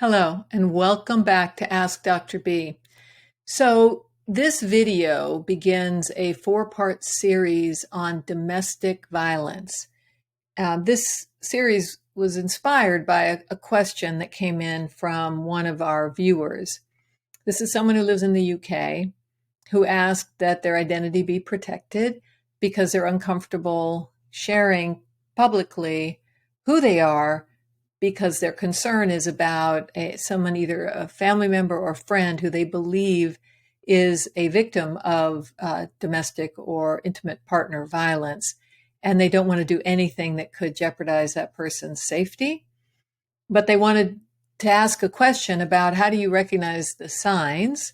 Hello, and welcome back to Ask Dr. B. So, this video begins a four-part series on domestic violence. This series was inspired by a question that came in from one of our viewers. This is someone who lives in the UK who asked that their identity be protected because they're uncomfortable sharing publicly who they are because their concern is about someone, either a family member or friend, who they believe is a victim of domestic or intimate partner violence. And they don't want to do anything that could jeopardize that person's safety. But they wanted to ask a question about how do you recognize the signs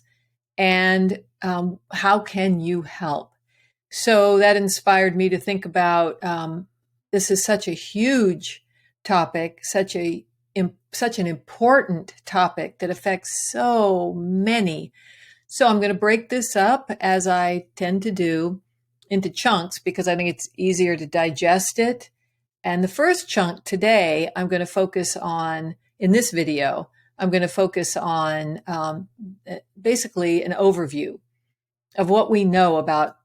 and how can you help? So that inspired me to think about this is such a huge topic, such an important topic that affects so many. So I'm going to break this up, as I tend to do, into chunks because I think it's easier to digest it. And the first chunk today, I'm going to focus on, in this video, I'm going to focus on basically an overview of what we know about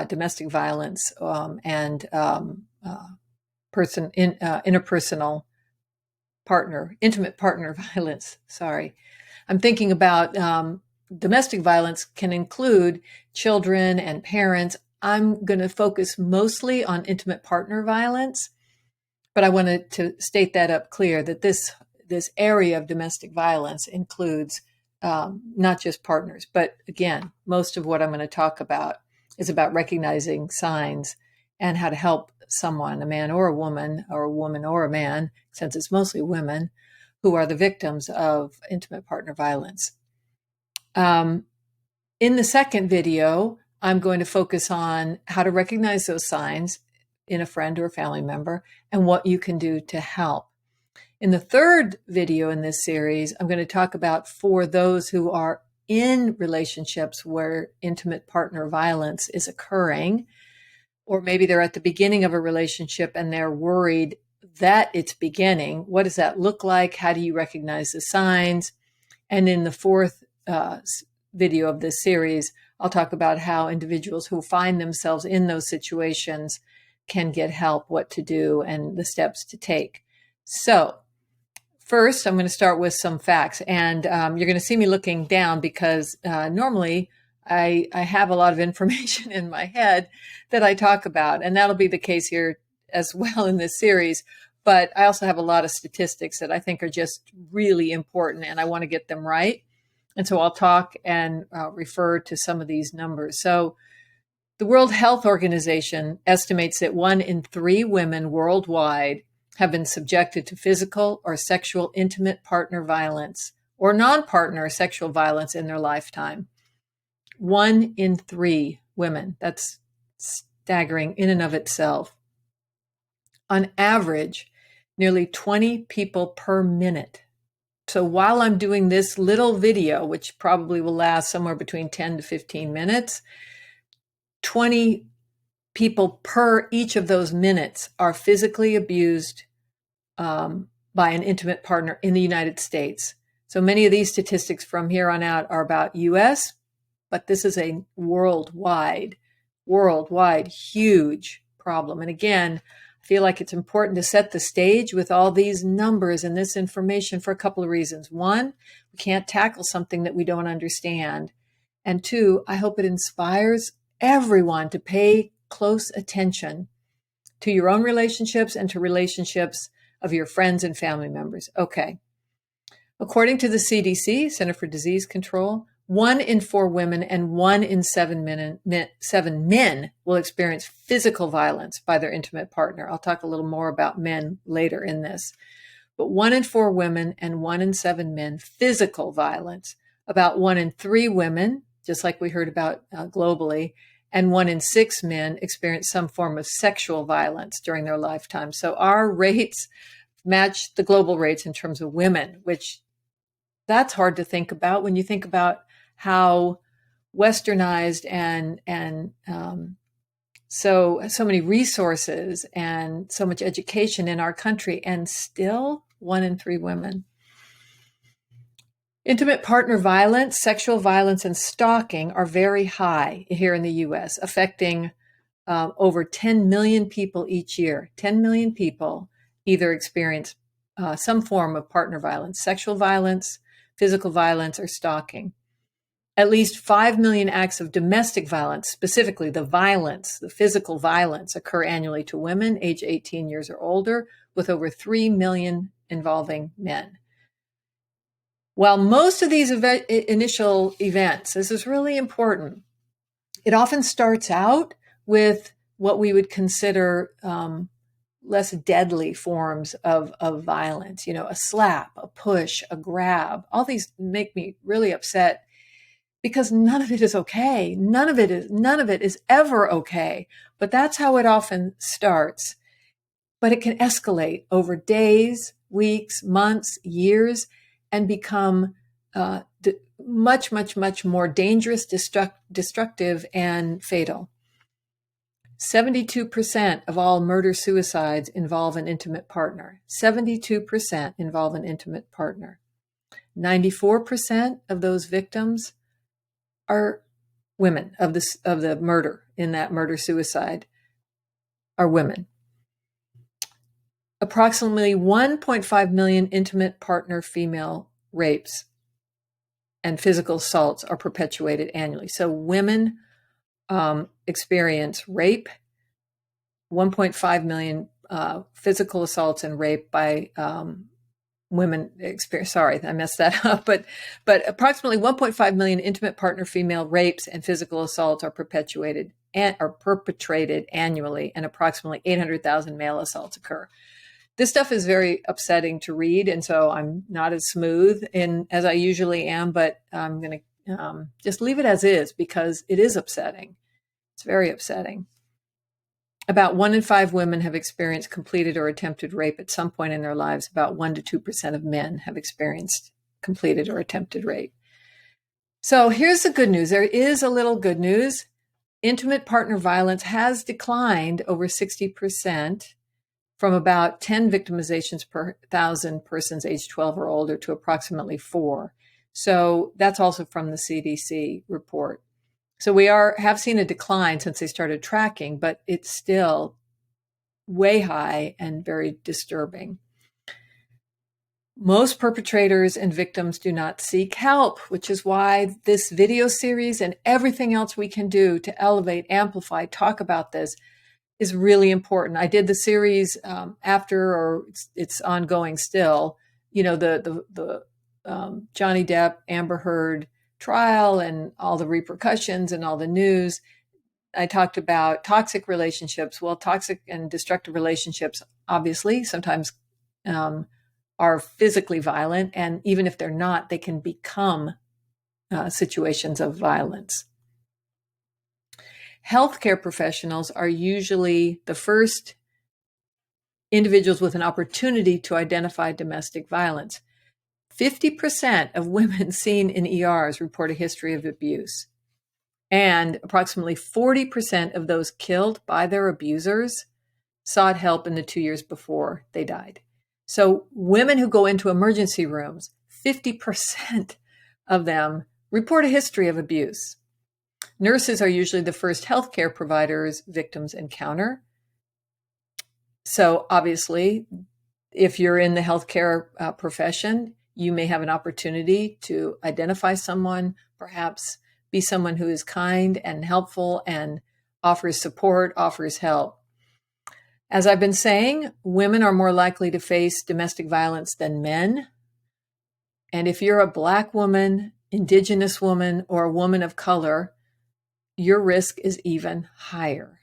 domestic violence and interpersonal intimate partner violence. Sorry. I'm thinking about domestic violence can include children and parents. I'm going to focus mostly on intimate partner violence, but I wanted to state that up clear that this area of domestic violence includes not just partners, but again, most of what I'm going to talk about is about recognizing signs and how to help someone, a man or a woman or a man, since it's mostly women, who are the victims of intimate partner violence. In the second video, I'm going to focus on how to recognize those signs in a friend or a family member and what you can do to help. In the third video in this series, I'm going to talk about for those who are in relationships where intimate partner violence is occurring, or maybe they're at the beginning of a relationship and they're worried that it's beginning. What does that look like? How do you recognize the signs? And in the fourth video of this series, I'll talk about how individuals who find themselves in those situations can get help, what to do, and the steps to take. So first, I'm going to start with some facts. And you're going to see me looking down because normally I have a lot of information in my head that I talk about, and that'll be the case here as well in this series. But I also have a lot of statistics that I think are just really important, and I want to get them right. And so I'll talk and refer to some of these numbers. So the World Health Organization estimates that 1 in 3 women worldwide have been subjected to physical or sexual intimate partner violence or non-partner sexual violence in their lifetime. 1 in 3 women. That's staggering in and of itself. On average, nearly 20 people per minute. So while I'm doing this little video, which probably will last somewhere between 10 to 15 minutes, 20 people per each of those minutes are physically abused by an intimate partner in the United States. So many of these statistics from here on out are about US, but this is a worldwide, huge problem. And again, I feel like it's important to set the stage with all these numbers and this information for a couple of reasons. One, we can't tackle something that we don't understand. And two, I hope it inspires everyone to pay close attention to your own relationships and to relationships of your friends and family members. Okay. According to the CDC, Center for Disease Control, 1 in 4 women and 1 in 7 men will experience physical violence by their intimate partner. I'll talk a little more about men later in this. But 1 in 4 women and 1 in 7 men, physical violence. About 1 in 3 women, just like we heard about globally, and 1 in 6 men experience some form of sexual violence during their lifetime. So our rates match the global rates in terms of women, which that's hard to think about when you think about how westernized and so many resources and so much education in our country, and still 1 in 3 women. Intimate partner violence, sexual violence, and stalking are very high here in the U.S., affecting over 10 million people each year. 10 million people either experience some form of partner violence, sexual violence, physical violence, or stalking. At least 5 million acts of domestic violence, specifically the violence, the physical violence, occur annually to women age 18 years or older, with over 3 million involving men. While most of these initial events, this is really important, it often starts out with what we would consider less deadly forms of violence, a slap, a push, a grab. All these make me really upset because none of it is okay. None of it is ever okay. But that's how it often starts. But it can escalate over days, weeks, months, years, and become much, much, much more dangerous, destructive, and fatal. 72% of all murder-suicides involve an intimate partner. 72% involve an intimate partner. 94% of those victims are women of the murder in that murder-suicide are women. Approximately 1.5 million intimate partner female rapes and physical assaults are perpetuated annually. So women experience rape, 1.5 million physical assaults and rape by women experience. Sorry, I messed that up. But approximately 1.5 million intimate partner female rapes and physical assaults are perpetrated annually, and approximately 800,000 male assaults occur. This stuff is very upsetting to read, and so I'm not as smooth as I usually am, but I'm going to just leave it as is because it is upsetting. It's very upsetting. About 1 in 5 women have experienced completed or attempted rape at some point in their lives. About 1 to 2% of men have experienced completed or attempted rape. So here's the good news. There is a little good news. Intimate partner violence has declined over 60%. From about 10 victimizations per 1,000 persons aged 12 or older to approximately 4. So that's also from the CDC report. So we have seen a decline since they started tracking, but it's still way high and very disturbing. Most perpetrators and victims do not seek help, which is why this video series and everything else we can do to elevate, amplify, talk about this is really important. I did the series after, or it's ongoing still, the Johnny Depp, Amber Heard trial and all the repercussions and all the news. I talked about toxic relationships. Well, toxic and destructive relationships, obviously, sometimes are physically violent. And even if they're not, they can become situations of violence. Healthcare professionals are usually the first individuals with an opportunity to identify domestic violence. 50% of women seen in ERs report a history of abuse. And approximately 40% of those killed by their abusers sought help in the 2 years before they died. So women who go into emergency rooms, 50% of them report a history of abuse. Nurses are usually the first healthcare providers victims encounter. So obviously, if you're in the healthcare profession, you may have an opportunity to identify someone, perhaps be someone who is kind and helpful and offers support, offers help. As I've been saying, women are more likely to face domestic violence than men. And if you're a Black woman, Indigenous woman, or a woman of color, your risk is even higher.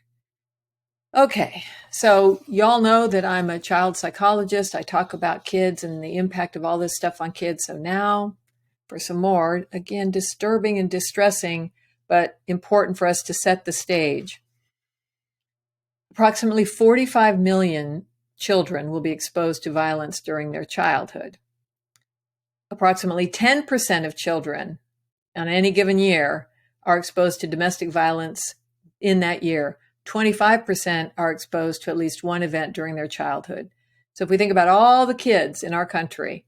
Okay, so y'all know that I'm a child psychologist. I talk about kids and the impact of all this stuff on kids. So now for some more, again, disturbing and distressing, but important for us to set the stage. Approximately 45 million children will be exposed to violence during their childhood. Approximately 10% of children on any given year are exposed to domestic violence in that year. 25% are exposed to at least one event during their childhood. So if we think about all the kids in our country,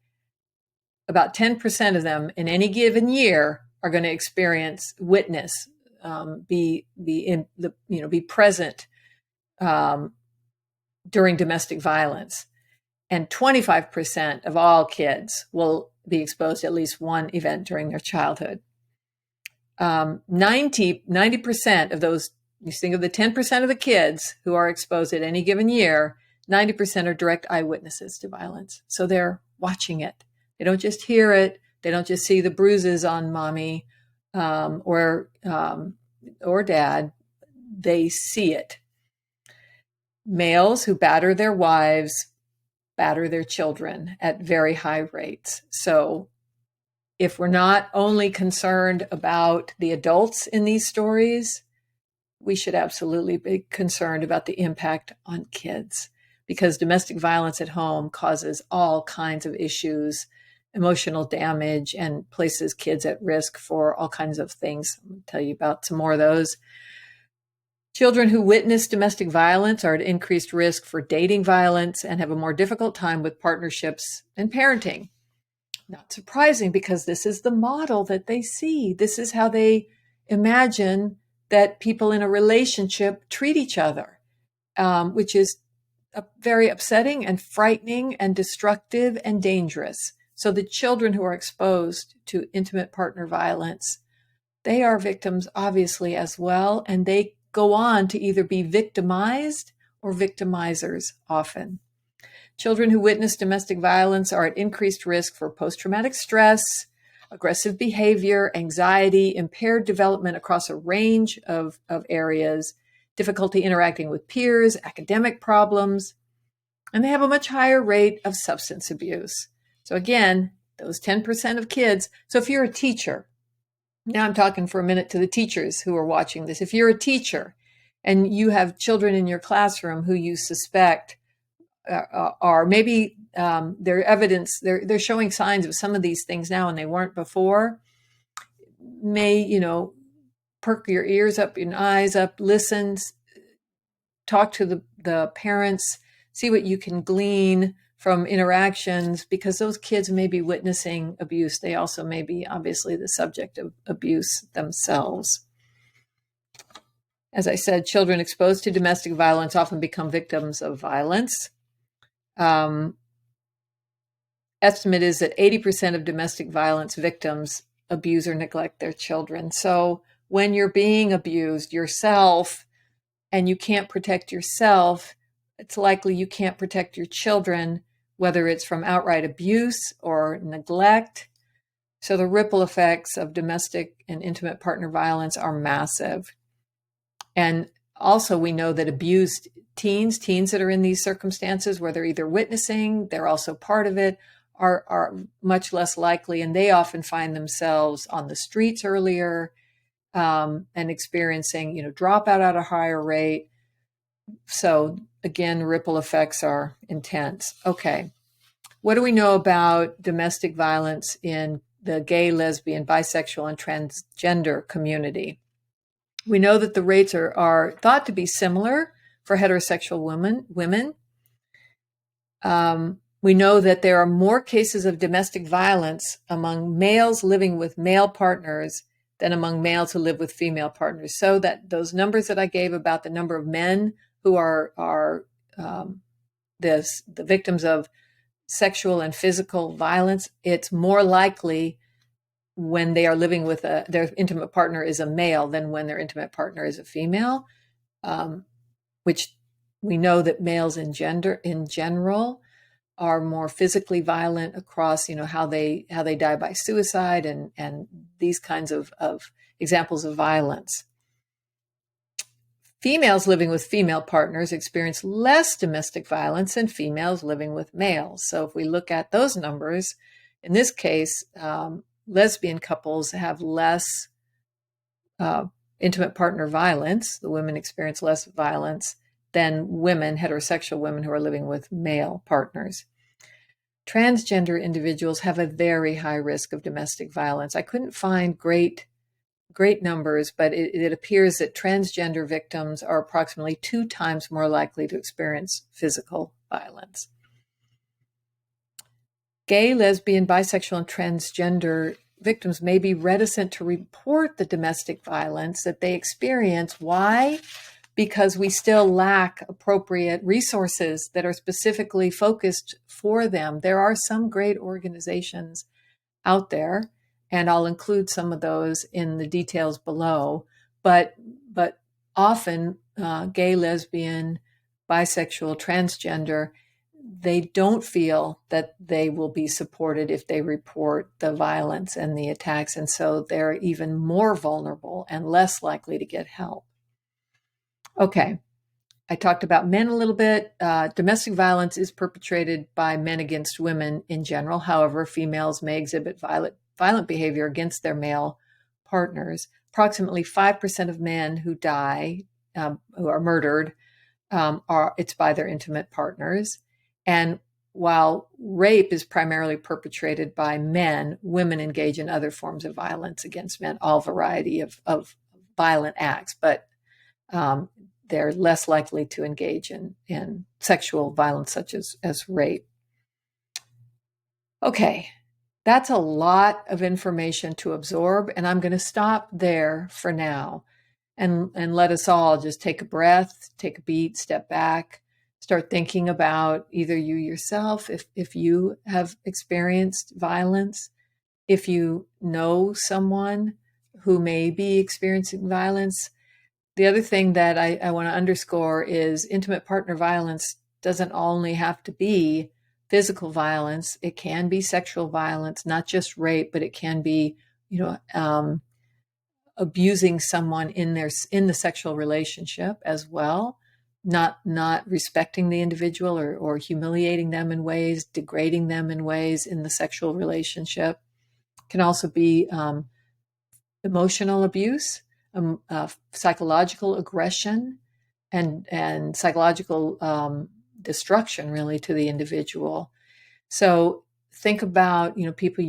about 10% of them in any given year are going to witness, be present during domestic violence. And 25% of all kids will be exposed to at least one event during their childhood. 90% of those, you think of the 10% of the kids who are exposed at any given year, 90% are direct eyewitnesses to violence. So they're watching it. They don't just hear it. They don't just see the bruises on mommy or dad. They see it. Males who batter their wives batter their children at very high rates. So if we're not only concerned about the adults in these stories, we should absolutely be concerned about the impact on kids, because domestic violence at home causes all kinds of issues, emotional damage, and places kids at risk for all kinds of things. I'll tell you about some more of those. Children who witness domestic violence are at increased risk for dating violence and have a more difficult time with partnerships and parenting. Not surprising, because this is the model that they see. This is how they imagine that people in a relationship treat each other, which is very upsetting and frightening and destructive and dangerous. So the children who are exposed to intimate partner violence, they are victims, obviously, as well, and they go on to either be victimized or victimizers often. Children who witness domestic violence are at increased risk for post-traumatic stress, aggressive behavior, anxiety, impaired development across a range of areas, difficulty interacting with peers, academic problems, and they have a much higher rate of substance abuse. So again, those 10% of kids. So if you're a teacher, now I'm talking for a minute to the teachers who are watching this. If you're a teacher and you have children in your classroom who you suspect are maybe they're showing signs of some of these things now and they weren't before, perk your ears up, your eyes up, listen, talk to the parents, see what you can glean from interactions, because those kids may be witnessing abuse. They also may be obviously the subject of abuse themselves. As I said, children exposed to domestic violence often become victims of violence. Estimate is that 80% of domestic violence victims abuse or neglect their children. So when you're being abused yourself and you can't protect yourself, it's likely you can't protect your children, whether it's from outright abuse or neglect. So the ripple effects of domestic and intimate partner violence are massive. And also we know that abused teens that are in these circumstances where they're either witnessing, they're also part of it, are much less likely, and they often find themselves on the streets earlier and experiencing, dropout at a higher rate. So again, ripple effects are intense. Okay. What do we know about domestic violence in the gay, lesbian, bisexual, and transgender community? We know that the rates are thought to be similar for heterosexual women. We know that there are more cases of domestic violence among males living with male partners than among males who live with female partners. So that those numbers that I gave about the number of men who are the victims of sexual and physical violence, it's more likely when they are living with their intimate partner is a male than when their intimate partner is a female, which we know that males in general are more physically violent across, how they die by suicide and these kinds of examples of violence. Females living with female partners experience less domestic violence than females living with males. So if we look at those numbers, in this case, lesbian couples have less intimate partner violence. The women experience less violence than heterosexual women who are living with male partners. Transgender individuals have a very high risk of domestic violence. I couldn't find great numbers, but it appears that transgender victims are approximately 2 times more likely to experience physical violence. Gay, lesbian, bisexual, and transgender victims may be reticent to report the domestic violence that they experience. Why? Because we still lack appropriate resources that are specifically focused for them. There are some great organizations out there, and I'll include some of those in the details below. But often, gay, lesbian, bisexual, transgender, they don't feel that they will be supported if they report the violence and the attacks, and so they're even more vulnerable and less likely to get help. Okay, I talked about men a little bit. Domestic violence is perpetrated by men against women in general. However, females may exhibit violent behavior against their male partners. Approximately 5% of men who die, who are murdered, it's by their intimate partners. And while rape is primarily perpetrated by men, women engage in other forms of violence against men, all variety of violent acts, but they're less likely to engage in sexual violence such as rape. Okay, that's a lot of information to absorb, and I'm going to stop there for now and let us all just take a breath, take a beat, step back, start thinking about either you yourself, if you have experienced violence, if you know someone who may be experiencing violence. The other thing that I want to underscore is intimate partner violence doesn't only have to be physical violence. It can be sexual violence, not just rape, but it can be, abusing someone in the sexual relationship as well, not respecting the individual or humiliating them in ways, degrading them in ways in the sexual relationship. It can also be emotional abuse, psychological aggression, and psychological destruction, really, to the individual. So think about, people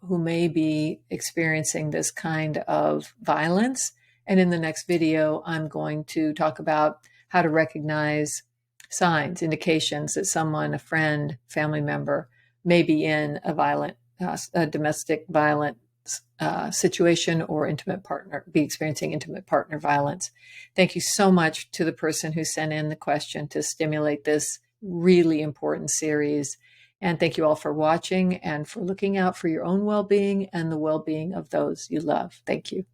who may be experiencing this kind of violence. And in the next video, I'm going to talk about how to recognize signs, indications that someone, a friend, family member, may be in a domestic violent situation or be experiencing intimate partner violence. Thank you so much to the person who sent in the question to stimulate this really important series. And thank you all for watching and for looking out for your own well-being and the well-being of those you love. Thank you.